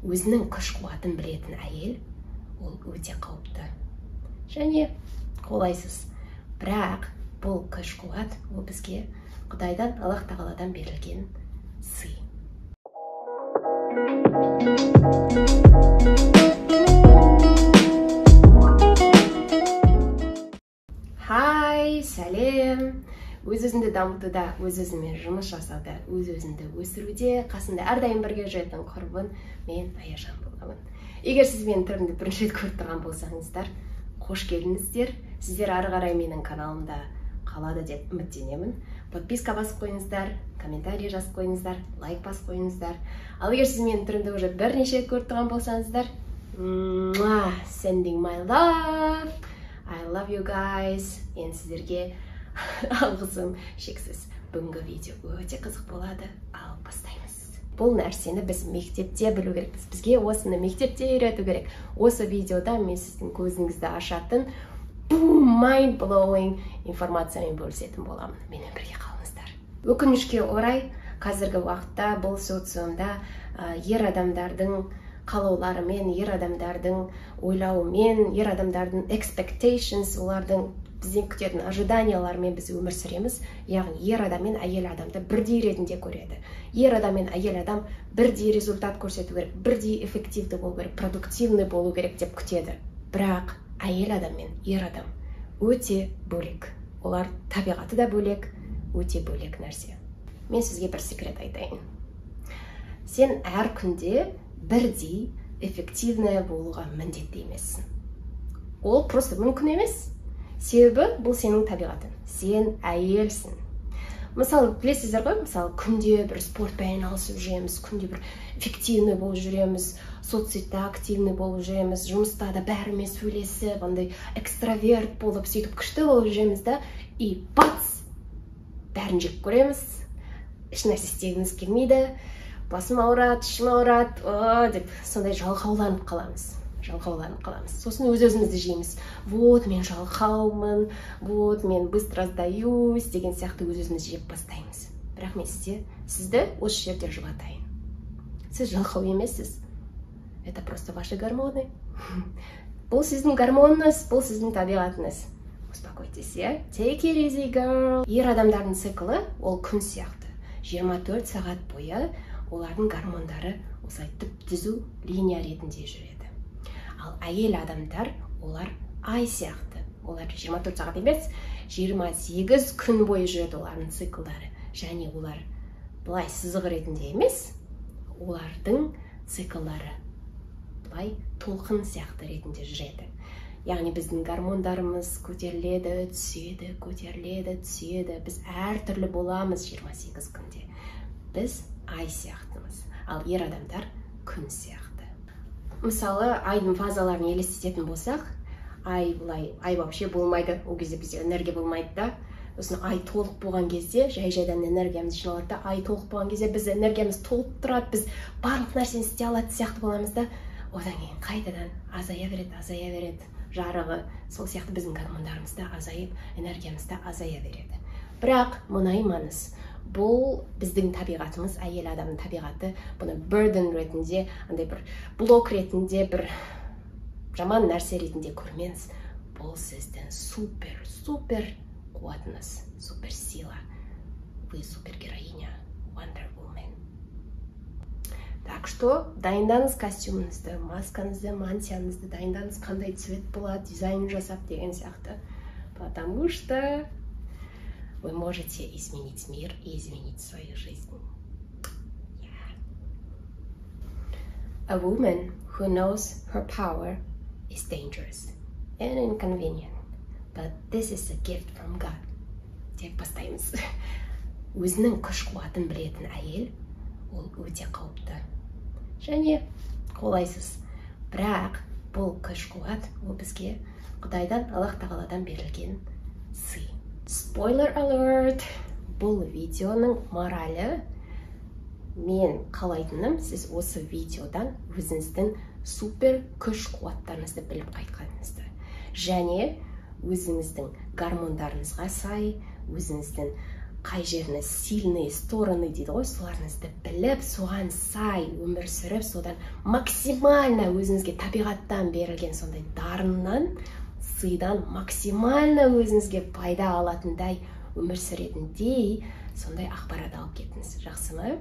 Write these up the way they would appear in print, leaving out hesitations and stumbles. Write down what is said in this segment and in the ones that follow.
өзінің күш қуатын білетін әйел ол өте қауіпті және қолайсыз. Бірақ бұл күш қуат ол бізге Құдайдан, Аллах тағаладан берілген сый. Хай, сәлем. Өз-өзіңді дамытуда, өз-өзіңмен жұмыс жасауда, өз-өзіңді өсіруде қасында әрдайым бірге жүретін құрбың мен Аяжан боламын. Егер сіз менің түрімді бірінші рет көріп тұрған болсаңыздар, қош келдіңіздер. Сіздер ары қарай менің каналымда қалады деп үміттенемін. Подписка басып қойыңыздар, комментарий жазып қойыңыздар, лайк басып қойыңыздар. Ал егер сіз менің түрімді уже бірнеше рет көріп тұрған болсаңыздар, sending my love. I love you guys. Енді сіздерге алғысым шексіз. Бүгінгі видео өте қызық болады. Ал бастаймыз. Бұл нәрсені біз мектепте білу керекпіз. Бізге осыны мектепте үйрету керек. Осы видеода мен сіздің көзіңізді ашатын mind blowing информациямен бөлісетін боламын. Менімен бірге қалыңыздар. Өкінішке орай, қазіргі уақытта бұл социумда ер адамдардың қалауларымен, ер адамдардың ойлауымен, ер адамдардың expectations, олардың бізден күтетін ожиданияларымен біз өмір сүреміз. Яғни ер адам мен әйел адамды бірдей ретінде көреді. Ер адам мен әйел адам бірдей результат көрсету керек, бірдей эффективді болу керек, продуктивный болу керек деп күтеді. Бірақ әйел адам мен ер адам өте бөлек. Олар табиғаты да бөлек, өте бөлек нәрсе. Мен сізге бір секрет айтайын. Сен әр күнде бірдей эффективная болуға міндетті емессің. Ол просто мүмкін емес. Себебі бұл сенің табиғатың. Сен әйелсің. Мысалы, білесіздер ғой, мысалы, күнде бір спортпен айналысып жүреміз, күнде бір эффективный болып жүреміз, соцсетте активный болып жүреміз, жұмыста да бәрімен сөйлесіп, андай экстраверт болып, сөйтіп күшті болып жүреміз да, и бац! Бәрін жек көреміз, ешнәрсе істегіміз келмейді, басым ауырады, ішім ауырады, деп сондай жалқауланып қаламыз. Сосын өз-өзімізді жейміз. Вот, мен жалқаумын, вот, мен быстро сдаюсь, деген сияқты өз-өзімізді жеп бастаймыз. Бірақ мен сізді осы жерде жұбатайын. Сіз жалқау емессіз. Это просто ваши гормоны. Бұл сіздің гормоныңыз, бұл сіздің табиғатыңыз. Успокойтесь, я? Take it easy, girl. Ер адамдардың циклы ол күн сияқты. 24 сағат бойы олардың гормондары осылай түп-түзу линия ретінде жүреді. Ал әйел адамдар, олар ай сияқты. Олар 24 сағат емес, 28 күн бойы жүреді олардың циклдары. Және олар бұлай сызық ретінде емес, олардың циклдары бұлай толқын сияқты ретінде жүреді. Яғни біздің гормондарымыз көтеріледі, түседі, көтеріледі, түседі. Біз әртүрлі боламыз 28 күнде. Біз ай сияқтымыз. Ал ер адамдар күн сияқты. Мысалы, айдың фазаларын елестететін болсақ, ай вообще болмайды, ол кезде бізде энергия болмайды да. Сосын ай толық болған кезде, жай-жайдан энергиямыз жиналады да, ай толық болған кезде біз энергиямыз толып тұрады, біз барлық нәрсені істей алады сияқты боламыз да. Одан кейін қайтадан азая береді, жарығы. Сол сияқты біздің гормондарымыз да азайып, энергиямыз да азая береді. Бірақ мұнаймаңыз. Бұл біздің табиғатымыз, әйел адамның табиғаты, бұны burden ретінде, андай бір блок ретінде, бір жаман нәрсе ретінде көрмеңіз. Бұл сіздің супер қуатыңыз, супер сила. Вы супер героиня, Wonder Woman. Так что дайындаңыз костюміңізді, маскаңызды, мантияңызды дайындаңыз, қандай цвет болады, дизайн жасап деген сияқты. Потому что вы можете изменить мир и изменить свою жизнь. Yeah. A woman who knows her power is dangerous and inconvenient, but this is a gift from God. Деп бастаймыз. Өзінің күш қуатын білетін әйел, ол өте қауіпті. Және қолайсыз. Бірақ бұл күш қуат, ол бізге Құдайдан, Аллах тағаладан берілген сый. Spoiler alert! Бұл видеоның моралі, мен қалайтыным, сіз осы видеодан өзіңіздің супер күш қуаттарыңызды біліп қайтқаныңызды. Және өзіңіздің гормондарыңызға сай, өзіңіздің қай жеріңіз сильный стороны дейді ғой, соларыңызды біліп, соған сай өмір сүріп, содан максимально өзіңізге табиғаттан берілген сондай дарыннан, сыйдан максимально өзіңізге пайда алатындай өмір сүретіндей сондай ақпарат алып кеттіңіз. Жақсы ма?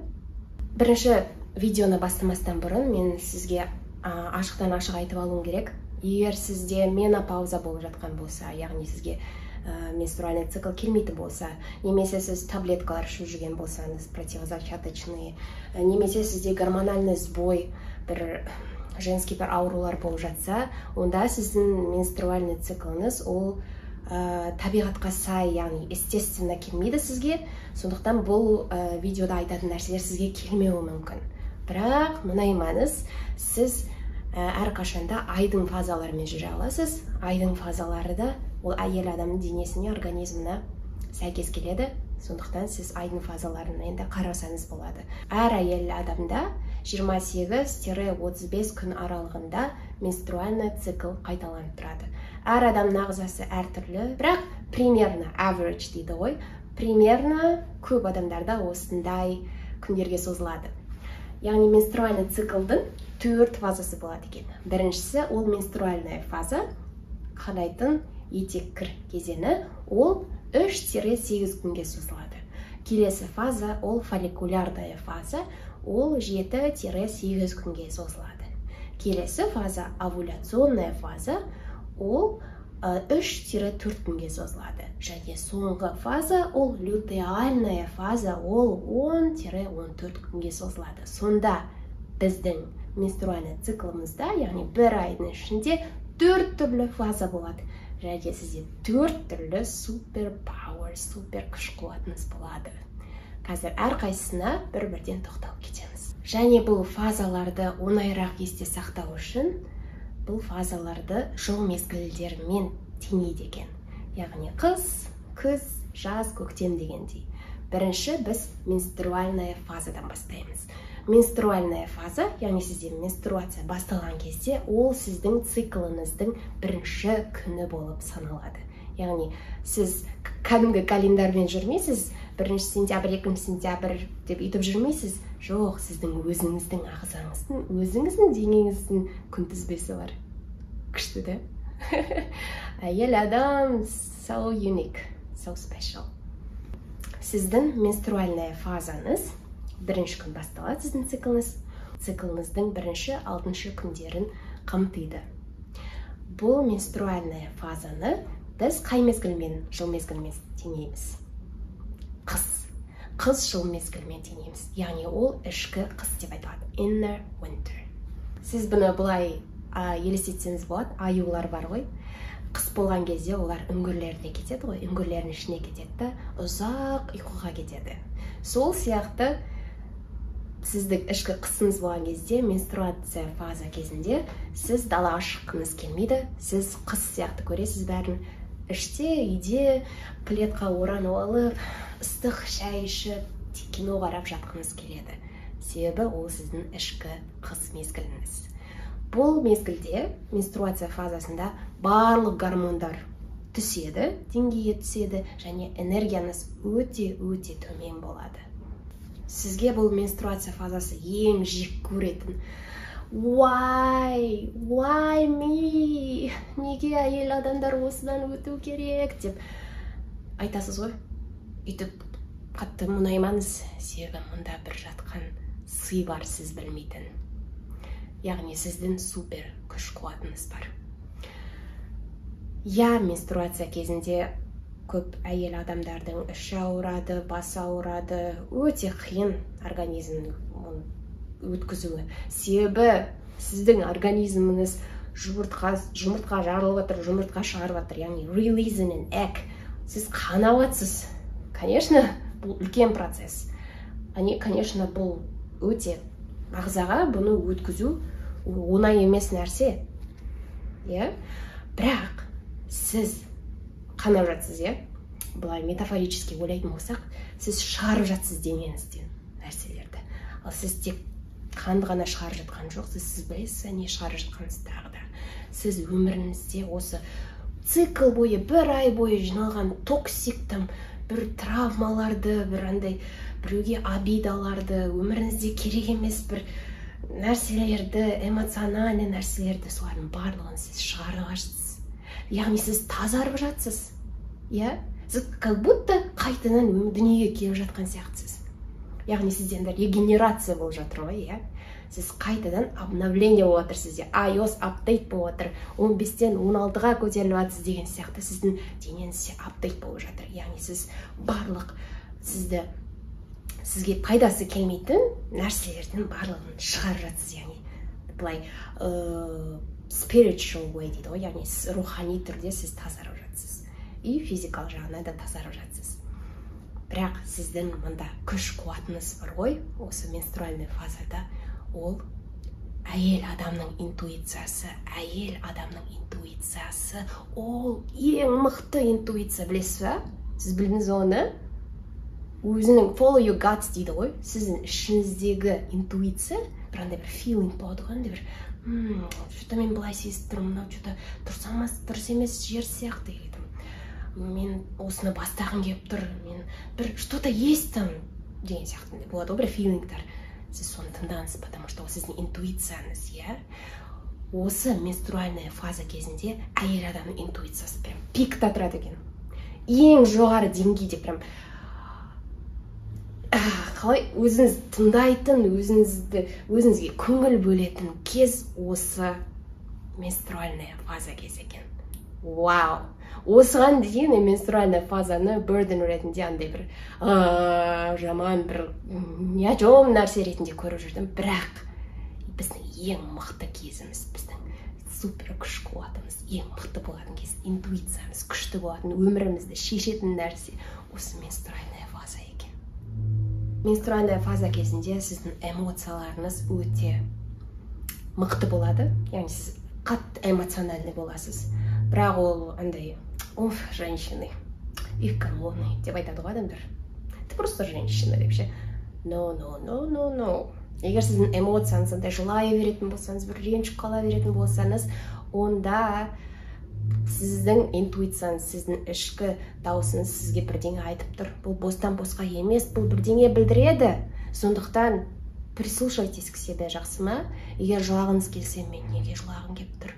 Бірінші видеоны бастамастан бұрын мен сізге ашықтан ашық айтып алуым керек. Егер сізде менопауза болып жатқан болса, яғни сізге менструальный цикл келмейтін болса, немесе сіз таблеткалар ішіп жүрген болсаңыз, противозачаточные, немесе сізде гормональный сбой, бір женский бір аурулар болып жатса, онда сіздің менструальный цикліңіз ол табиғатқа сай, яғни естественно келмейді сізге. Сондықтан бұл видеода айтатын нәрселер сізге келмеуі мүмкін. Бірақ мұнаймаңыз, сіз әрқашанда айдың фазаларымен жүре аласыз. Айдың фазалары да ол әйел адамның денесіне, организміне сәйкес келеді. Сондықтан сіз айдың фазаларын енді қарасаңыз болады. Әр әйел адамда 28-35 күн аралығында менструальный цикл қайталанып тұрады. Әр адамның ағзасы әртүрлі, бірақ примерно average дейді ғой. Примерно көп адамдарда осындай күндерге созылады. Яғни менструальный циклдың 4 фазасы болады екен. Біріншісі ол менструальная фаза, қанайтын етек-кір кезеңі, ол 3-8 күнге созылады. Келесі фаза ол фолликулярная фаза, ол 7-8 күнге созылады. Келесі фаза овуляционная фаза, ол 3-4 күнге созылады. Және соңғы фаза ол лютеальная фаза, ол 10-14 күнге созылады. Сонда біздің менструальный циклымызда, яғни бір айдың ішінде 4 түрлі фаза болады. Және сізде 4 түрлі супер пауэр, супер күш қуатыңыз болады. Қазір әрқайсысына бір-бірден тоқталып кетеміз. Және бұл фазаларды оңайырақ есте сақтау үшін, бұл фазаларды жыл мезгілдерімен теңейді екен. Яғни қыс, күз, жаз, көктем дегендей. Бірінші біз менструальная фазадан бастаймыз. Менструальная фаза, яғни сізде менструация басталған кезде, ол сіздің цикліңіздің бірінші күні болып саналады. Яғни сіз кәдімгі календармен жүрмейсіз, 1 сентябрь, 2 сентябрь деп үйтіп жүрмейсіз. Жоқ, сіздің өзіңіздің ағзаңыздың, өзіңіздің денеңіздің күнтізбесі бар. Күшті де? Әйел адам so unique, so special. Сіздің менструальная фазаңыз бірінші күн басталады, сіздің цикліңіз. Цикліңіздің бірінші 6 күндерін қамтиды. Бұл менструальная фазаны біз қай мезгілмен, жыл мезгілмен теңейміз? Қыс жыл мезгілмен теңейміз. Яғни ол ішкі қыс деп айтылады. Inner winter. Сіз бұны бұлай елестетсеңіз болады, аюлар бар ғой. Қыс болған кезде олар үңгірлеріне кетеді ғой, үңгірлердің ішіне кетеді, ұзақ ұйқыға кетеді. Сол сияқты сіздің ішкі қысыңыз болған кезде, менструация фаза кезінде, сіз далаға шыққыңыз келмейді, сіз қыс сияқты көресіз бәрін. Іште, үйде пледқа оранып алып, ыстық шай ішіп, кино қарап жатқыңыз келеді. Себебі ол сіздің ішкі қыс мезгіліңіз. Бұл мезгілде, менструация фазасында барлық гормондар түседі, деңгейі түседі, және энергияңыз өте төмен болады. Сізге бұл менструация фазасы ең жек көретін. Why me? Неге әйел адамдар осыдан өту керек деп айтасыз ғой. Үйтіп қатты мұнаймаңыз, себебі мұнда бір жатқан сый бар, сіз білмейтін. Яғни сіздің супер күш қуатыңыз бар. Менструация кезінде көп әйел адамдардың іші ауырады, басы ауырады, өте қиын организмнің өткізуі. Себебі сіздің организміңіз жұмыртқа жарылып отыр, жұмыртқа шығарып отыр, яғни releasing an egg. Сіз қанауатсыз. Конечно, бұл үлкен процесс. Конечно, бұл өте ағзаға бұны өткізу оңай емес нәрсе. Бірақ сіз қанап жатсыз, бұлай метафорически ойлайтын болсақ, сіз шығарып жатсыз денеңізден нәрселерді. Ал сіз тек қанды ғана шығарып жатқан жоқсыз, сіз білесіз, не шығарып жатқаныңызды тағы да. Сіз өміріңізде осы цикл бойы, бір ай бойы жиналған токсиктің бір травмаларды, бір андай біреуге обидаларды, өміріңізде керек емес бір нәрселерді, эмоциональный нәрселерді, солардың барлығын сіз шығарып жатсыз. Яғни сіз тазарып жатсыз. Сіз как будто қайтадан дүниеге келіп жатқан сияқтысыз. Яғни сізден регенерация болып жатыр ғой, Сіз қайтадан обновление болып жатыр сізде. iOS апдейт болып жатыр. 15-тен 16-ға көтеріліп жатсыз деген сияқты сіздің денеңізде апдейт болып жатыр. Яғни сіз барлық сізге пайдасы келмейтін нәрселердің барлығын шығарып жатсыз. Яғни былай spiritual way дейді ғой, яғни рухани түрде сіз тазарып жатсыз. И физикалық жағынан да тазарып жатсыз. Бірақ сіздің мында күш қуатыңыз бар ғой, осы менструальный фазада, ол әйел адамның интуициясы, ол ең мықты интуиция, білесіз ба? Сіз білдіңіз оны? Өзінің follow your guts дейді ғой, сіздің ішіңіздегі интуиция, бірандай бір feeling болады ғой, бір что-то мен былай сезіп тұрмын, мынау что-то дұрыс емес жер сияқты дейді. Мен осыны бастағым келіп тұр, мен бір что-то есть там деген сияқты болады ғой, бір филингтар. Сіз соны тыңдаңыз, потому что ол сіздің интуицияңыз, Осы менструальная фаза кезінде әйел адамның интуициясы прям пикта тұрады екен. Ең жоғары деңгейде прям қалай өзіңіз тыңдайтын, өзіңізге көңіл бөлетін кез осы менструальная фаза кезі екен. Вау! Осыған дейін менструальная фазаны burden ретінде андай бір жаман бір не жом нәрсе ретінде көріп жүрдім, бірақ біздің ең мықты кезіміз, біздің супер күш қуатымыз, ең мықты болатын кез, интуициямыз күшті болатын, өмірімізді шешетін нәрсе осы менструальная фаза екен. Менструальная фаза кезінде сіздің эмоцияларыңыз өте мықты болады, яғни сіз қатты эмоциональный боласыз. Бірақ ол андай, женщины, их гормоны деп айтады ғой адамдар. Ты просто женщина деп ше. No. Егер сіздің эмоцияңыз андай жылай беретін болсаңыз, бір ренжіп қала беретін болсаңыз, онда сіздің интуицияңыз, сіздің ішкі даусыңыз сізге бірдеңе айтып тұр. Бұл бостан босқа емес, бұл бірдеңе білдіреді. Сондықтан прислушайтесь к себе, жақсы ма? Егер жылағыңыз келсе, мен неге жылағым келіп тұр?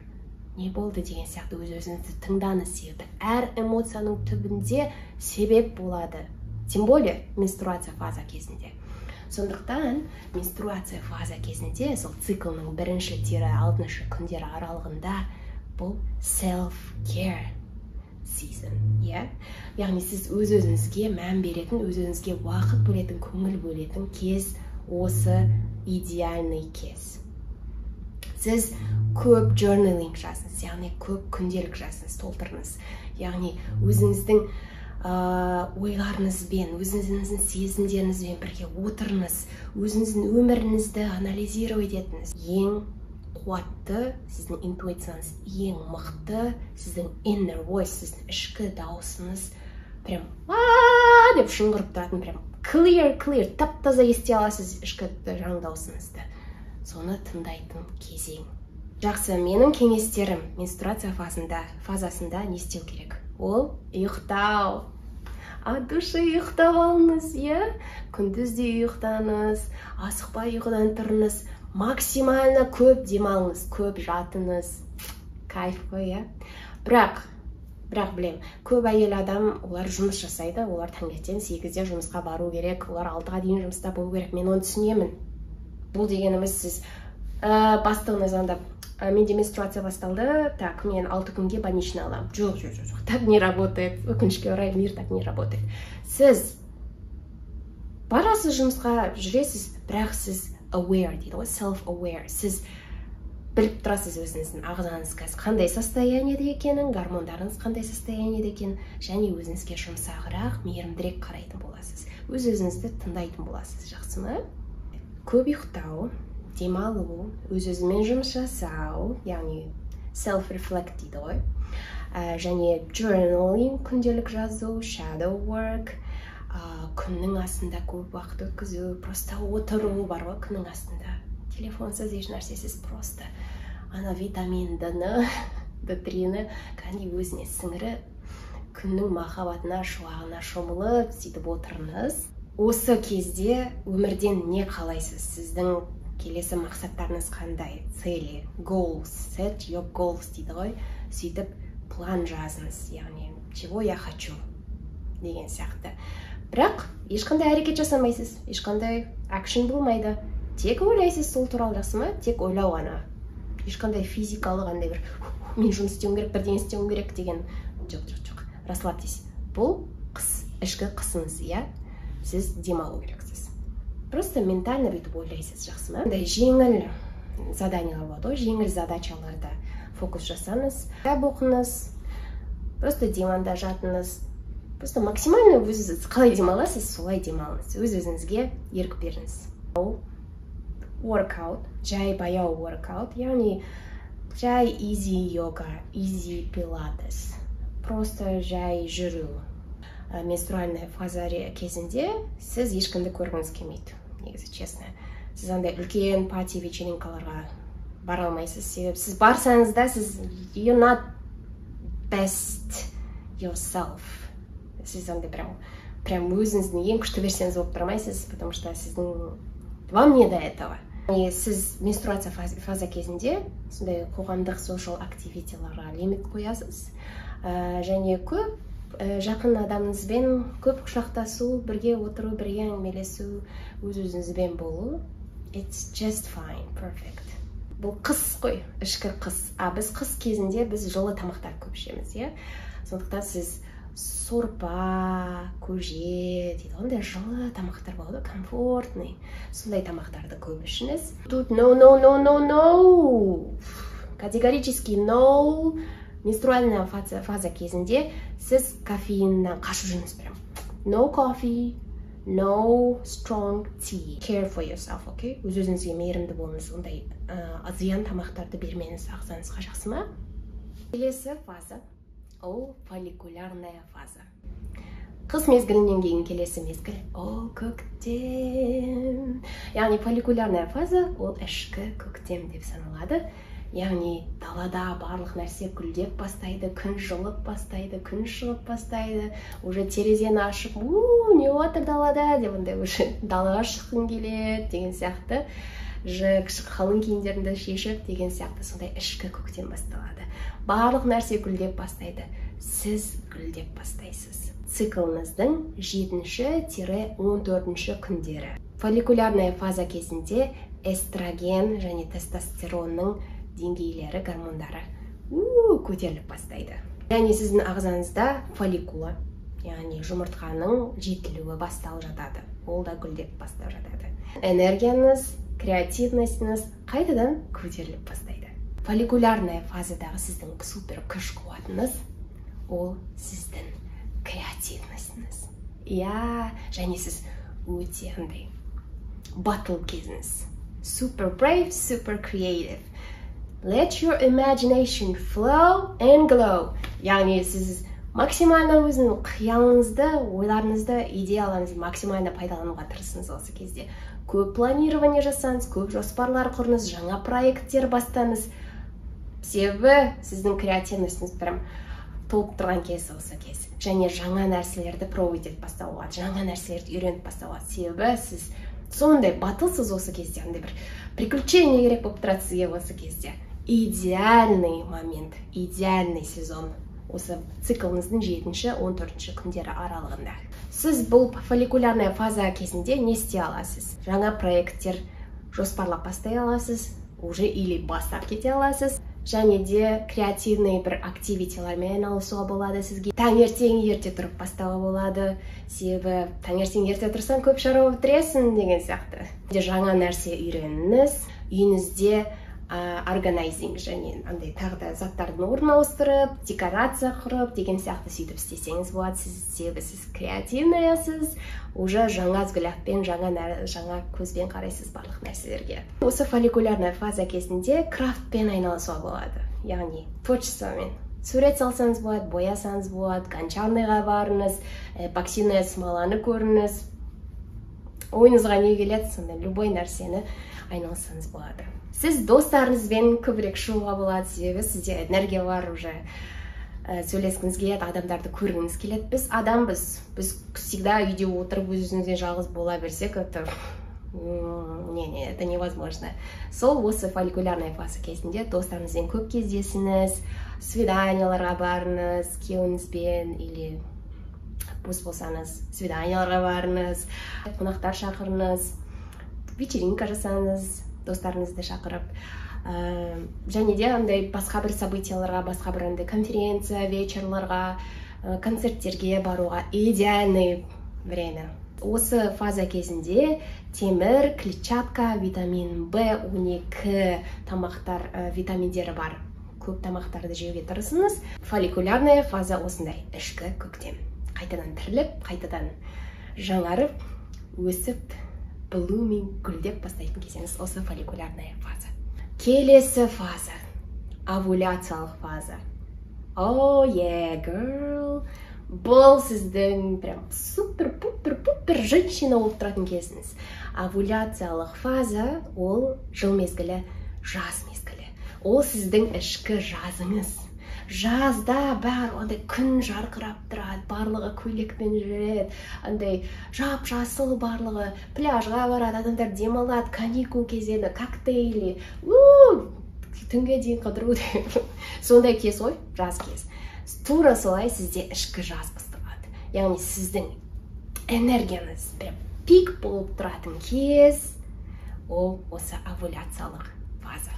Не болды деген сияқты өз-өзіңізді тыңдаңыз, себебі әр эмоцияның түбінде себеп болады. Тем более менструация фаза кезінде. Сондықтан менструация фаза кезінде, сол циклның 1-6 күндері аралығында бұл self-care season, Яғни сіз өз-өзіңізге мән беретін, өз-өзіңізге уақыт бөлетін, көңіл бөлетін кез осы идеальный кез. Сіз көп journaling жазыңыз, яғни көп күнделік жазыңыз, толтырыңыз. Яғни өзіңіздің ойларыңызбен, өзіңіздің сезімдеріңізбен бірге отырыңыз, өзіңіздің өміріңізді анализировать етіңіз. Ең қуатты сіздің интуицияңыз, ең мықты сіздің inner voice, сіздің ішкі даусыңыз прям деп шыңғырып тұратын, прям clear, тап-таза ести аласыз ішкі жан даусыңызды. Соны тыңдайтын кезең. Жақсы, менің кеңестерім менструация фазасында не істеу керек? Ол ұйықтау. От души ұйықтап алыңыз, Күндіз де ұйықтаңыз, асықпай ұйқыдан тұрыңыз, максимально көп демалыңыз, көп жатыңыз. Кайф қой, Бірақ білем, көп әйел адам, олар жұмыс жасайды, олар таңертең 8-де жұмысқа бару керек, олар 6-ға дейін жұмыста болу керек. Мен оны түсінемін. Бұл дегеніміз сіз бастығына звондап, менде менструация басталды, так, мен 6 күнге больничный аламын. Жоқ, так не работает. Өкінішке орай, мир так не работает. Сіз барасыз жұмысқа, жүресіз, бірақ сіз aware дейді ғой, self-aware. Сіз біліп тұрасыз өзіңіздің ағзаңыз қазір қандай состояниеде екенін, гормондарыңыз қандай состояниеде екенін, және өзіңізге жұмсағырақ, мейірімдірек қарайтын боласыз. Өз-өзіңізді тыңдайтын боласыз, жақсы ма? Көп ұйықтау, демалу, өз-өзімен жұмыс жасау, яғни self-reflect дейді ғой. Және journaling, күнделік жазу, shadow work, күннің астында көп уақыт өткізу, просто отыру бар ғой күннің астында. Телефонсыз еш нәрсесіз просто ана витамин D-ні, D3-ні кәне өзіне сіңіріп, күннің махаббатына, шуағына шомылып сөйтіп отырыңыз. Осы кезде өмірден не қалайсыз? Сіздің келесі мақсаттарыңыз қандай? Цели, goals, set your goals дейді ғой. Сөйтіп план жазыңыз, яғни чего я хочу деген сияқты. Бірақ ешқандай әрекет жасамайсыз, ешқандай action болмайды. Тек ойлайсыз сол туралы, жақсы ма? Тек ойлау ғана. Ешқандай физикалық андай бір мен жұмыс істеуім керек, бірдеңе істеуім керек деген жоқ. Расслабьтесь. Бұл қыс, ішкі қысыңыз, иә? Сіз демалу керексіз. Просто ментально бүйтіп ойлайсыз, жақсы ма? Жеңіл заданиялар болады, жеңіл задачаларда фокус жасаңыз, кітап оқыңыз, просто диванда жатыңыз. Просто максимально өзіңіз қалай демаласыз, солай демалыңыз. Өз-өзіңізге ерік беріңіз. Workout, жай баяу workout, яғни жай easy yoga, easy pilates. Просто жай жүру. Менструальная фаза кезінде сіз ешкімді көргіңіз келмейді, негізі честно. Сіз андай үлкен пати вечеринкаларға бара алмайсыз, себебі сіз барсаңыз да сіз you're not best yourself. Сіз андай прям өзіңіздің ең күшті версияңыз болып тұрмайсыз, потому что вам не до этого. Сіз менструация фаза кезінде сондай қоғамдық social активитиларға лимит қоясыз, және көп жақын адамыңызбен көп құшақтасу, бірге отыру, бірге әңгімелесу, өз-өзіңізбен болу. It's just fine, perfect. Бұл қыс қой, ішкі қыс. Біз қыс кезінде біз жылы тамақтар көп ішеміз, иә? Сондықтан сіз сорпа, көже дейді, ондай жылы тамақтар болады, комфортный. Сондай тамақтарды көп ішіңіз. Тут no. Категорически no. Менструальная фаза кезінде сіз кофеиннен қашу жүріңіз прям. No coffee, no strong tea. Care for yourself, okay? Өз-өзіңізге мейірімді болыңыз, ондай зиян тамақтарды бермеңіз ағзаңызға, жақсы ма? Келесі фаза, ол фолликулярная фаза. Қыс мезгілінен кейін келесі мезгіл, ол көктем. Яғни фолликулярная фаза, ол ішкі көктем деп саналады. Яғни далада барлық нәрсе гүлдеп бастайды, күн жылып бастайды, күн шығып бастайды, уже терезені ашып, не отыр далада деп, ондай уже далаға шыққың келеді деген сияқты, қалың киімдеріңді шешіп деген сияқты, сондай ішкі көктем басталады. Барлық нәрсе гүлдеп бастайды, сіз гүлдеп бастайсыз. Циклыңыздың 7-14 күндері. Фолликулярная фаза кезінде эстроген және тестостеронның деңгейлері, гормондары көтеріліп бастайды. Яғни сіздің ағзаңызда фолликула, яғни жұмыртқаның жетілуі басталып жатады. Ол да гүлдеп бастап жатады. Энергияңыз, креативностіңіз қайтадан көтеріліп бастайды. Фолликулярная фазадағы сіздің супер күш қуатыңыз, ол сіздің креативностіңіз. Және сіз өте андай батыл кезіңіз. Super brave, super creative. Let your imagination flow and glow. Яғни сіз максимально өзінің қиялыңызды, ойларыңызды, идеяларыңызды максимально пайдалануға тырысыңыз осы кезде. Көп планирование жасаңыз, көп жоспарлар құрыңыз, жаңа проекттер бастаңыз. Себебі сіздің креативностіңіз прям толып тұрған кез осы кез. Және жаңа нәрселерді пробовать етіп бастауға, жаңа нәрселерді үйреніп бастауға. Себебі сіз сондай батылсыз осы кезде, андай бір приключение керек болып тұрады сізге осы кезде. Идеальный момент, идеальный сезон. Осы циклыңыздың 7-14 күндері аралығында. Сіз бұл фолликулярная фаза кезінде не істей аласыз? Жаңа проекттер жоспарлап бастай аласыз, уже или бастап кете аласыз. Және де креативный бір активитилармен айналысуға болады сізге. Таңертең ерте тұрып бастауға болады. Себебі таңертең ерте тұрсаң көп шаруа бітіресің деген сияқты. Жаңа нәрсе үйреніңіз, үйіңізде органайзинг және андай тағы да заттардың орнын ауыстырып, декорация құрып деген сияқты сөйтіп істесеңіз болады. Себебі сіз креативныйсыз, уже жаңа взглядпен, жаңа көзбен қарайсыз барлық нәрселерге. Осы фолликулярная фаза кезінде крафтпен айналысуға болады. Яғни творчествомен. Сурет салсаңыз болады, боясаңыз болады, гончарныйға барыңыз, эпоксидный смоланы көріңіз. Ойыңызға не келеді, сонда любой нәрсені айналысаңыз болады. Сіз достарыңызбен көбірек шығуға болады, себебі сізде энергия бар уже. сөйлескіңіз келеді, адамдарды көргіңіз келеді. Біз адамбыз, біз всегда үйде отырып өзімізбен жалғыз бола берсек, это невозможно. Сол осы фолликулярная фаза кезінде достарыңызбен көп кездесіңіз, свиданияларға барыңыз, күйеуіңізбен или бос болсаңыз свиданияларға барыңыз, қонақтар шақырыңыз, вечеринка жасаңыз, достарыңызды шақырып. Және де андай басқа бір событияларға, басқа бір андай конференция, вечерларға, концерттерге баруға идеальный время. Осы фаза кезінде темір, клетчатка, витамин В12 тамақтар, витаминдері бар. Көп тамақтарды жеуге тырысыңыз. Фолликулярная фаза осындай, ішкі көктем. Қайтадан тіріліп, қайтадан жаңарып, өсіп, blooming, гүлдеп бастайтын кезеңіз осы фолликулярная фаза. Келесі фаза, овуляциялық фаза. Oh yeah, girl! Бұл сіздің прям супер-пупер женщина болып тұратын кезіңіз. Овуляциялық фаза ол жыл мезгілі, жаз мезгілі. Ол сіздің ішкі жазыңыз. Жазда барлығы күн жарқырап тұрады, барлығы көйлекпен жүреді, андай жап-жасыл барлығы, пляжға барады, адамдар демалады, каникул кезеді, коктейли, түнге дейін қыдыру. Сондай кез ғой, жаз кез. Тура солай сізде ішкі жаз басталады. Яғни сіздің энергияңыз пик болып тұратын кез, ол осы овуляциялық фаза.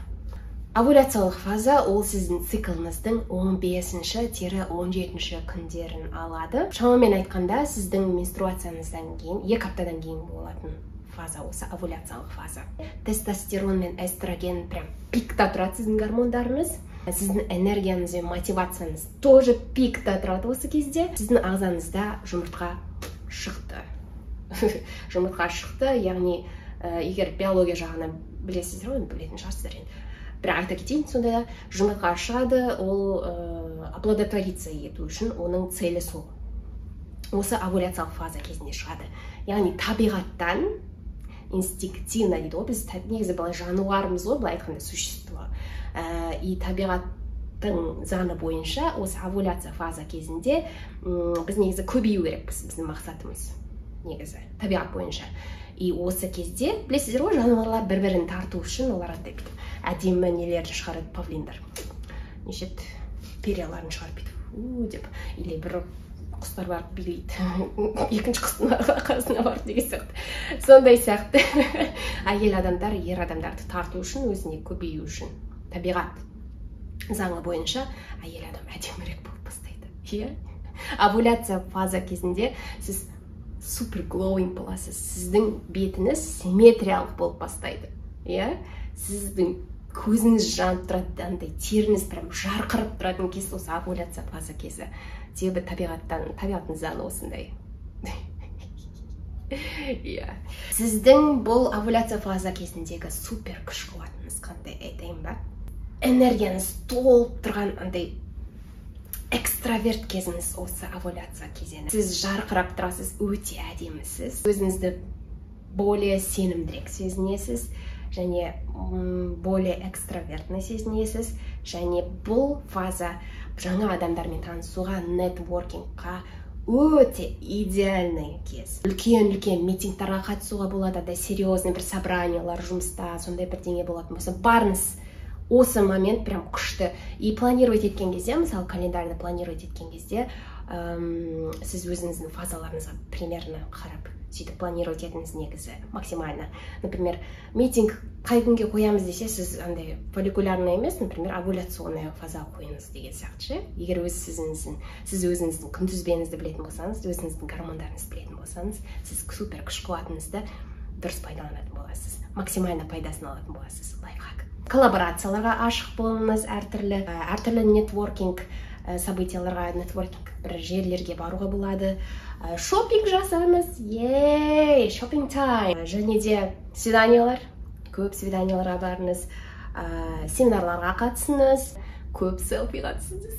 Овуляциялық фаза ол сіздің цикліңіздің 15-17 күндерін алады. Шамамен айтқанда сіздің менструацияңыздан кейін, 2 аптадан кейін болатын фаза осы овуляциялық фаза. Тестостерон мен эстроген прям пикта тұрады сіздің гормондарыңыз. Сіздің энергияңыз бен мотивацияңыз тоже пикта тұрады осы кезде. Сіздің ағзаңызда жұмыртқа шықты. Жұмыртқа шықты, яғни егер биология жағынан білесіздер ғой, білетін шығарсыздар енді. Бірақ айта кетейін, сонда да жұмыртқа шығады, ол оплодотвориться ету үшін оның целі сол. Осы овуляциялық фаза кезінде шығады. Яғни табиғаттан инстинктивно дейді ғой, біз негізі былай жануармыз ғой, былай айтқанда существо. И табиғаттың заңы бойынша осы овуляция фаза кезінде біз негізі көбею керекпіз, біздің мақсатымыз негізі табиғат бойынша. И осы кезде білесіздер ғой, жануарлар бір-бірін тарту үшін олар әдемі нелерді шығарады, павлиндар. Нешет перьяларын шығарып деп, или бір құстар барып билейді, екінші құстың арқасына барып деген сияқты. Сондай сияқты әйел адамдар, ер адамдарды тарту үшін, өзіне көбею үшін, табиғат заңы бойынша әйел адам әдемірек болып бастайды. Овуляция фаза кезінде сіз супер glowing боласыз, сіздің бетіңіз симметриялық болып бастайды. Сіздің көзіңіз жанып тұрады, андай теріңіз прям жарқырып тұратын кез осы овуляция фаза кезі. Себебі табиғаттың заңы осындай. Сіздің бұл овуляция фаза кезіндегі супер күш қуатыңыз қандай айтайын ба? Энергияңыз толып тұрған андай экстраверт кезіңіз осы овуляция кезеңі. Сіз жарқырап тұрасыз, өте әдемісіз. Өзіңізді более сенімдірек сезінесіз, және более экстравертный сезінесіз, және бұл фаза жаңа адамдармен танысуға, нетворкингқа өте идеальный кез. Үлкен митингтарға қатысуға болады, да серьезный бір собраниялар, жұмыста сондай бірдеңе болатын болса, барыңыз. Осы момент прям күшті. И планировать еткен кезде, мысалы календарьды планировать еткен кезде, сіз өзіңіздің фазаларыңызға примерно қарап, сөйтіп планировать етіңіз негізі максимально. Например, митинг қай күнге қоямыз десе, сіз андай фолликулярный емес, например, овуляционная фаза қойыңыз деген сияқты. Егер сіз өзіңіздің күнтізбеңізді білетін болсаңыз, өзіңіздің гормондарыңызды білетін болсаңыз, сіз супер күш қуатыңызды дұрыс пайдаланатын боласыз, максимально пайдасын алатын боласыз. Лайфхак. Коллаборацияларға ашық болыңыз, әртүрлі нетворкинг событияларға, нетворкинг бір жерлерге баруға болады. Шопинг жасаңыз, шопинг тайм. Және де свиданиялар, көп свиданияларға барыңыз, семинарларға қатысыңыз, көп селфиға түсіңіз.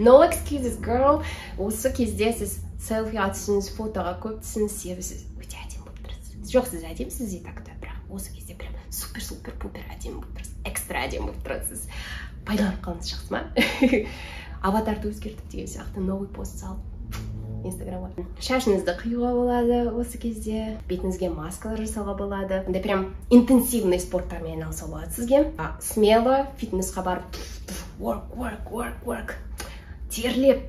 No excuses, girl. Осы кезде сіз селфиға түсіңіз, фотоға көп түсіңіз, себебі сіз өте әдемі болып тұрсыз. Жоқ, сіз әдемісіз, бірақ осы кезде прям супер-пупер әдемі болып тұрсыз, экстра әдемі болып тұрсыз. Пайдаланып қалыңыз, жақсы ма? аватарды өзгертіп деген сияқты новый пост салып инстаграмға. Шашыңызды қиюға болады осы кезде, бетіңізге маскалар жасауға болады. Андай прям интенсивный спорттармен айналысуға болады сізге. Смело фитнесқа барып work терлеп,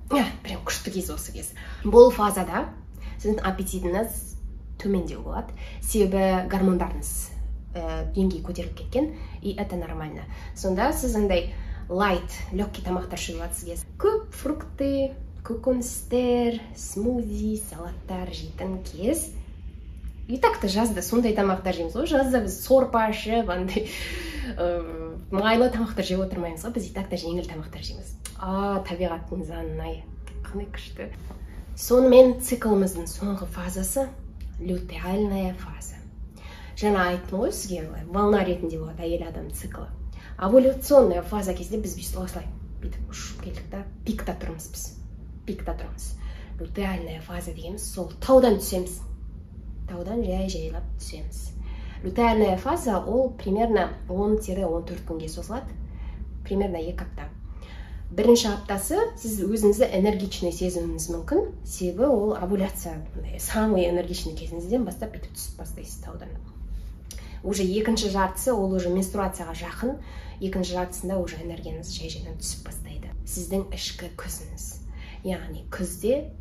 прям күшті кез осы кез. Бұл фазада сіздің аппетитіңіз төмендеу болады, себебі гормондарыңыз деңгейі көтеріліп кеткен, и это нормально. Сонда сіз андай лайт, легкий тамақтар жеуге сізге. Көп фрукты, көкөністер, смузи, салаттар жейтін кез. И так-то жазда сондай тамақтар жейміз ғой. Жазда біз сорпа ішіп, андай майлы тамақтар жеп отырмаймыз ғой. Біз и так-то жеңіл тамақтар жейміз. Табиғаттың заңы, қандай күшті. Сонымен циклымыздың соңғы фазасы лютеальная фаза. Жаңа айттым ғой сізге, волна ретінде болады әйел адам циклы. Овуляционная фаза кезде біз осылай бүйтіп ұшып келдік та, пикта тұрмыз біз. Пикта тұрмыз. Лютеальная фаза дегеніміз сол таудан түсеміз. Таудан жайлап түсеміз. Лютеальная фаза ол примерно 10-14 күнге созылады. Примерно 2 апта. Бірінші аптасы сіз өзіңізді энергичный сезіміңіз мүмкін, себебі ол овуляция, самый энергичный кезіңізден бастап бүйтіп түсіп бастайсыз таудан. Уже екінші жартысы ол уже менструацияға жақын, екінші жартысында уже энергияңыз жай-жайдан түсіп бастайды. Сіздің ішкі күзіңіз. Яғни күзде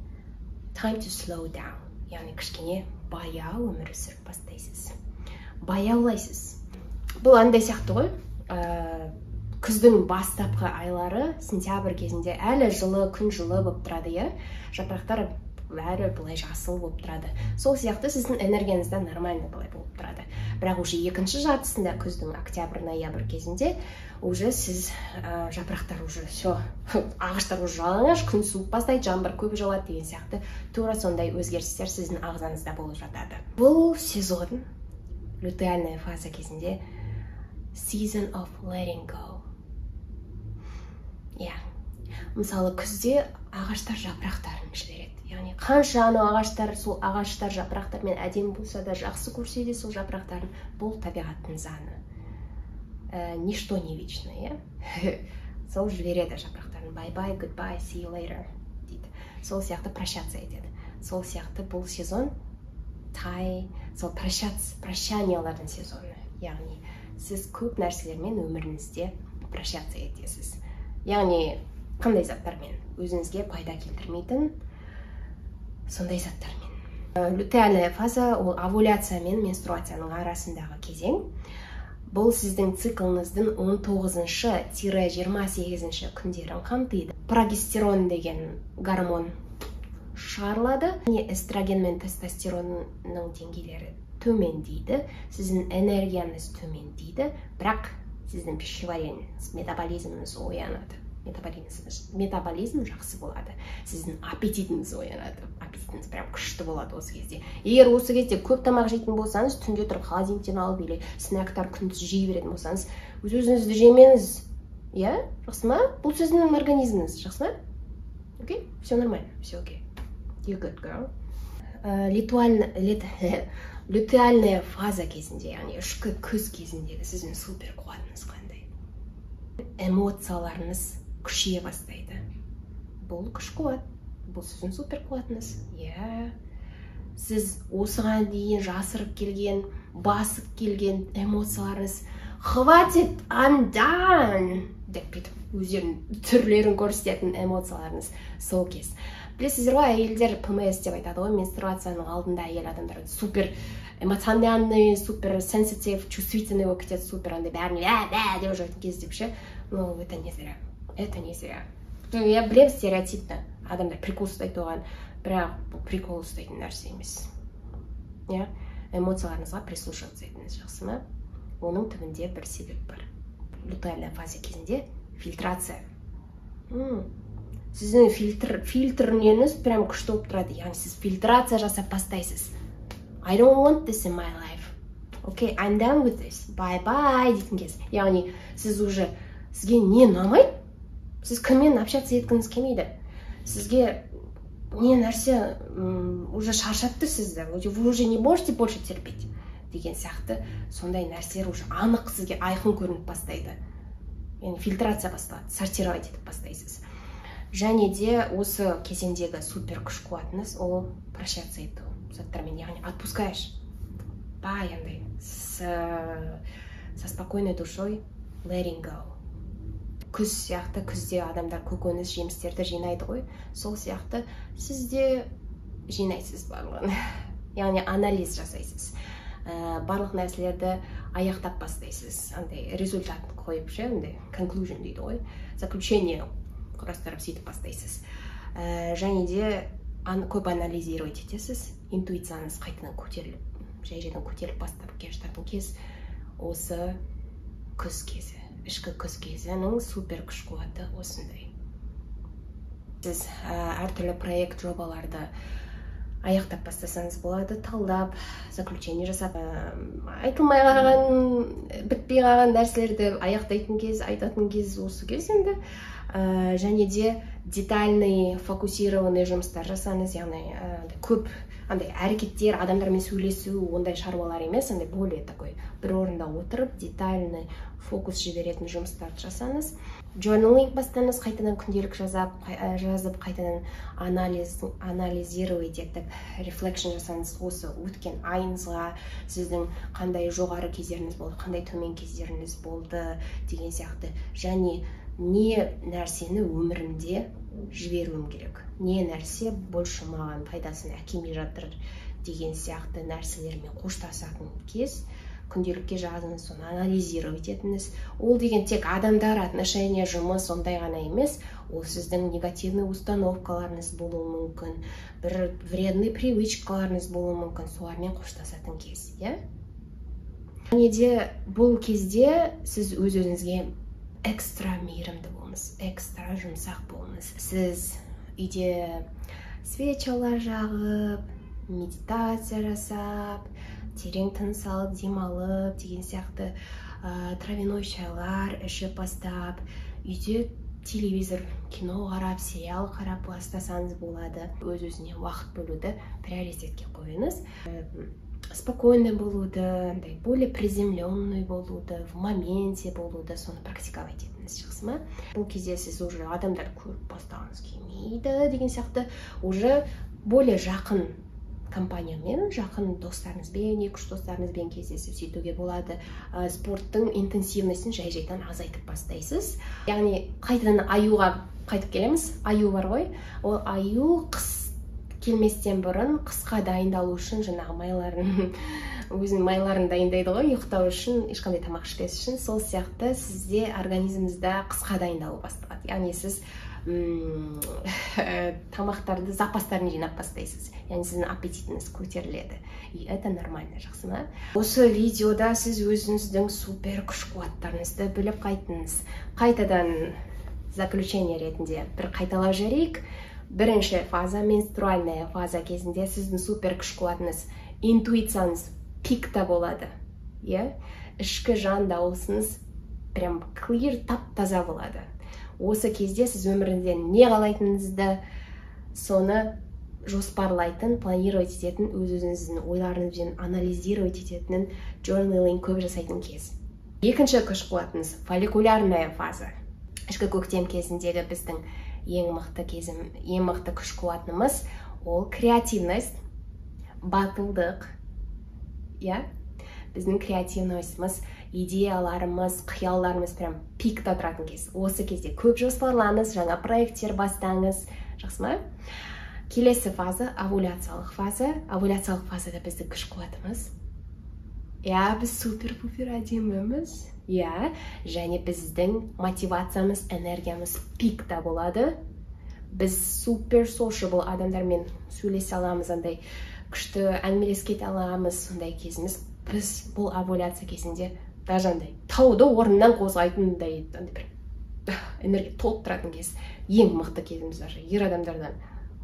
time to slow down. Яғни кішкене баяу өмір сүріп бастайсыз. Баяулайсыз. Бұл андай сияқты ғой. Күздің бастапқы айлары сентябрь кезінде әлі жылы, күн жылы болып тұрады, иә? Жапырақтар бәрі былай жасыл болып тұрады. Сол сияқты сіздің энергияңызда нормально былай болып тұрады. Бірақ уже екінші жартысында күздің октябрь-ноябрь кезінде уже сіз жапырақтар уже все, ағаштар уже жалаңаш, күн суып бастайды, жаңбыр көп жауады деген сияқты тура сондай өзгерістер сіздің ағзаңызда болып жатады. Бұл сезон лютеальная фаза кезінде season of letting go. Мысалы күзде ағаштар жапырақтарын жібереді. Яғни қанша ағаштар, сол ағаштар жапырақтармен әдемі болса да, жақсы көрсе де сол жапырақтарын, бұл табиғаттың заңы. Ничто не вечно, иә? Сол жібереді жапырақтарын. Bye-bye, goodbye, see you later дейді. Сол сияқты прощаться етеді. Сол сияқты бұл сезон сол прощаниялардың сезоны. Яғни сіз көп нәрселермен өміріңізде прощаться етесіз. Яғни қандай заттармен? Өзіңізге пайда келтірмейтін сондай заттармен. Лютеальная фаза ол овуляция мен менструацияның арасындағы кезең. Бұл сіздің циклыңыздың 19-28 күндерін қамтиды. Прогестерон деген гормон шығарылады. Эстроген мен тестостеронның деңгейлері төмендейді. Сіздің энергияңыз төмендейді, бірақ сіздің пищеварениеңіз, метаболизміңіз оянады. Метаболизм жақсы болады. Сіздің аппетитіңіз оянады. Аппетитіңіз прям күшті болады осы кезде. Егер осы кезде көп тамақ жейтін болсаңыз, түнде тұрып холодильниктен алып или снэктар күндіз жей беретін болсаңыз, өзіңізді жемеңіз. Иә? Жақсы ма? Бұл сіздің организміңіз. Жақсы ма? Окей? Все нормально. Все окей. You good girl. Лютеальная фаза кезінде, яғни ішкі күз кезіндегі сіздің супер қуатыңыз қандай? Эмоцияларыңыз күшейе бастайды. Бұл күш қуат. Бұл сіздің супер қуатыңыз. Иә. Сіз осыған дейін жасырып келген, басып келген эмоцияларыңыз хватит, I'm done деп кетіп, өздерінің түрлерін көрсететін эмоцияларыңыз сол кез. Білесіздер ғой, әйелдер ПМС деп айтады ғой, менструацияның алдында әйел адамдар супер эмоциональный, супер сенситив, чувствительный болып кетеді, супер андай бәріне деп жүретін кез деп ше. Ну, это не зря. Это не зря. Я білем стереотипті. Адамдар прикол ұстайды оған, бірақ бұл прикол ұстайтын нәрсе емес. Эмоцияларыңызға прислушиваться етіңіз, жақсы ма? Оның түбінде бір себеп бар. Лютеальная фаза кезінде фильтрация. Сіздің фильтріңіз прям күшті болып тұрады. Яғни сіз фильтрация жасап бастайсыз. I don't want this in my life. Okay, I'm done with this. Bye-bye дейтін кез. Яғни сіз уже, сізге не ұнамайды? Сіз кіммен общаться еткіңіз келмейді. Сізге не нәрсе уже шаршатты сізді. Вы уже не можете больше терпеть деген сияқты. Сондай нәрселер уже анық сізге айқын көрініп бастайды. Яғни фильтрация басталады, сортировать етіп бастайсыз. Және де осы кезеңдегі супер күш қуатыңыз ол прощаться ету заттармен, яғни отпускаешь, андай со спокойной душой letting go. Күз сияқты, күзде адамдар көкөніс жемістерді жинайды ғой, сол сияқты сіз де жинайсыз барлығын. Яғни анализ жасайсыз, барлық нәрселерді аяқтап бастайсыз, андай результат қойып ше, андай conclusion дейді ғой, заключение құрастырып сөйтіп бастайсыз. Және де көп анализировать етесіз, интуицияңыз қайтадан көтеріліп, жай-жайдан көтеріліп бастап келе жататын кез осы күз кезі, ішкі күз кезінің супер күш қуаты осындай. Сіз әртүрлі проект жобаларды аяқтап бастасаңыз болады, талдап, заключение жасап, айтылмай қалған, бітпей қалған нәрселерді аяқтайтын кез, айтатын кез осы кез енді. Және де детальный, фокусированный жұмыстар жасаңыз, яғни көп андай әрекеттер, адамдармен сөйлесу, ондай шаруалар емес, андай более такой бір орында отырып, детальный фокус жіберетін жұмыстарды жасаңыз. Journaling бастаңыз, қайтадан күнделік жазып, қайтадан анализировать етіп, reflection жасаңыз, осы өткен айыңызға сіздің қандай жоғары кездеріңіз болды, қандай төмен кездеріңіз болды деген сияқты. Және не нәрсені өмірімде жіберуім керек, не нәрсе больше маған пайдасын әкелмей жатыр деген сияқты нәрселермен қоштасатын кез күнделікке жазыңыз, соны анализировать етіңіз. Ол деген тек адамдар, отношения, жұмыс ондай ғана емес, ол сіздің негативный установкаларыңыз болуы мүмкін, бір вредный привычкаларыңыз болуы мүмкін, солармен қоштасатын кез, иә? Және де бұл кезде сіз өз-өзіңізге экстра мейірімді болыңыз, экстра жұмсақ болыңыз. Сіз үйде свечалар жағып, медитация жасап, терең тыныс алып, демалып деген сияқты травяной шайлар ішіп бастап, үйде телевизор, кино қарап, сериал қарап бастасаңыз болады. Өз-өзіне уақыт бөлуді приоритетке қойыңыз. Спокойный болуды, более приземленный болуды, в моменте болуды, соны практиковать етіңіз, жақсы ма? Бұл кезде сіз уже адамдар көріп бастағыңыз келмейді деген сияқты, уже более жақын компаниямен, жақын достарыңызбен, екі-үш достарыңызбен кездесіп сөйтуге болады. Спорттың интенсивностін жай-жайдан азайтып бастайсыз. Яғни қайтадан аюға қайтып келеміз. Аю бар ғой, ол аю қыс келместен бұрын қысқа дайындалу үшін жаңағы майларын, өзінің майларын дайындайды ғой, ұйықтау үшін, ешқандай тамақ ішпес үшін. Сол сияқты сізде организміңізде қысқа дайындалу басталады. Яғни сіз тамақтарды, запастарын жинап бастайсыз. Яғни сіздің аппетитіңіз көтеріледі. И это нормально, жақсы ма? Осы видеода сіз өзіңіздің супер күш қуаттарыңызды біліп қайтыңыз. Қайтадан заключение ретінде бір қайталап жіберейік. Бірінші фаза, менструальная фаза кезінде сіздің супер күш қуатыңыз, интуицияңыз пикта болады. Ішкі жан дауысыңыз прям clear, тап-таза болады. Осы кезде сіз өміріңізде не қалайтыныңызды, соны жоспарлайтын, планировать ететін, өз-өзіңіздің ойларыңызбен анализировать ететін, journaling көп жасайтын кез. Екінші күш қуатыңыз, фолликулярная фаза. Ішкі көктем кезіндегі біздің ең мықты күш қуатымыз ол креативность, батылдық. Біздің креативностіміз, идеяларымыз, қиялларымыз прям пикта тұратын кез. Осы кезде көп жоспарлаңыз, жаңа проекттер бастаңыз, жақсы ма? Келесі фаза овуляциялық фаза. Овуляциялық фазада біздің күш қуатымыз. Біз супер-пупер әдеміміз. Және біздің мотивациямыз, энергиямыз пикта болады. Біз супер sociable адамдармен сөйлесе аламыз, андай күшті әңгімелесіп кете аламыз, сондай кезіміз. Біз бұл овуляция кезінде даже андай тауды орнынан қозғайтындай бір энергия толып тұратын кез. Ең мықты кезіміз даже ер адамдардан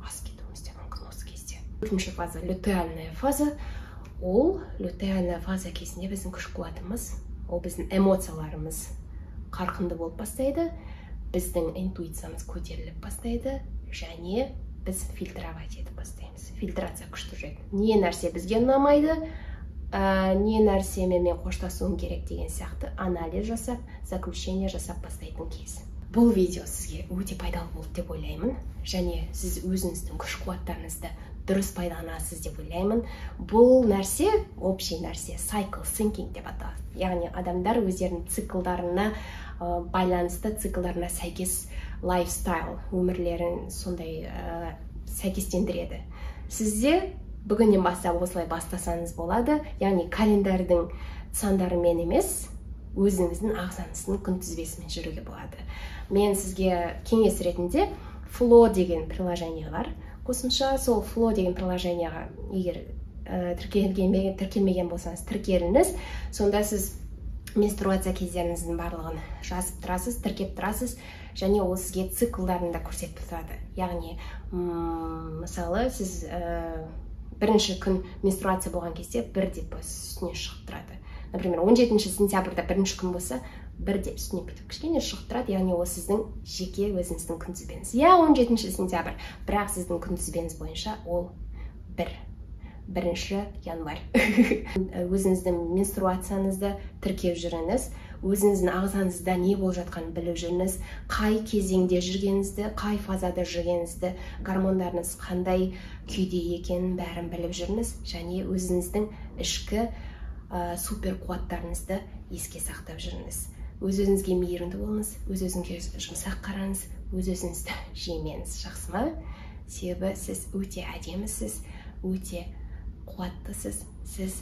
асып кетуіміз де мүмкін осы кезде. Үшінші фаза лютеальная фаза. Ол лютеальная фаза кезінде біздің күш қуатымыз, ол біздің эмоцияларымыз қарқынды болып бастайды, біздің интуициямыз көтеріліп бастайды, және біз фильтровать етіп бастаймыз. Фильтрация күшті жүреді. Не нәрсе бізге ұнамайды, не нәрсемен қоштасуым керек деген сияқты анализ жасап, заключение жасап бастайтын кез. бұл видео сізге өте пайдалы болды деп ойлаймын, және сіз өзіңіздің күш қуаттарыңызды дұрыс пайдаланасыз деп ойлаймын. Бұл нәрсе, общий нәрсе, cycle thinking деп аталады. Яғни адамдар өздерінің циклдарына байланысты, циклдарына сәйкес лайфстайл, өмірлерін сондай сәйкестендіреді. Сізде бүгіннен бастап осылай бастасаңыз болады, яғни календардың сандарымен емес, өзіңіздің ағзаңыздың күнтізбесімен жүруге болады. Мен сізге кеңес ретінде Flow деген приложение бар. Қосымша сол Flow деген приложенияға егер тіркелмеген болсаңыз, тіркеліңіз. Сонда сіз менструация кездеріңіздің барлығын жазып тұрасыз, тіркеп тұрасыз, және ол сізге циклдарында көрсетіп тұрады. Яғни, мысалы, сіз бірінші күн менструация болған кезде бір деп үстіне шығып тұрады. Например, 17 сентябрьда бірінші күн болса, бір деп үстіне бүйтіп кішкене шығып тұрады, яғни ол сіздің жеке өзіңіздің күнтізбеңіз. 17 сентябрь, бірақ сіздің күнтізбеңіз бойынша ол 1 январь. Өзіңіздің менструацияңызды тіркеп жүріңіз, өзіңіздің ағзаңызда не болып жатқанын біліп жүріңіз, қай кезеңде жүргеніңізді, қай фазада жүргеніңізді, гормондарыңыз қандай күйде екенін бәрін біліп жүріңіз, және өзіңіздің ішкі супер қуаттарыңызды еске сақтап жүріңіз. Өз-өзіңізге мейірімді болыңыз, өз-өзіңізге жұмсақ қараңыз, өз-өзіңізді жемеңіз, жақсы ма? Себебі сіз өте әдемісіз, өте қуаттысыз, сіз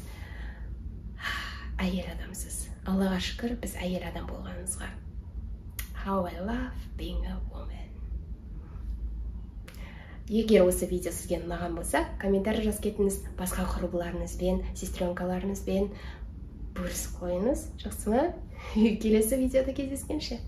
әйел адамсыз. Аллаға шүкір, біз әйел адам болғанымызға. How I love being a woman. Егер осы видео сізге ұнаған болса, комментарий жазып кетіңіз, басқа құрбыларыңызбен, сестренкаларыңызбен бөлісіп қойыңыз, жақсы ма? Келесі видеода кездескенше.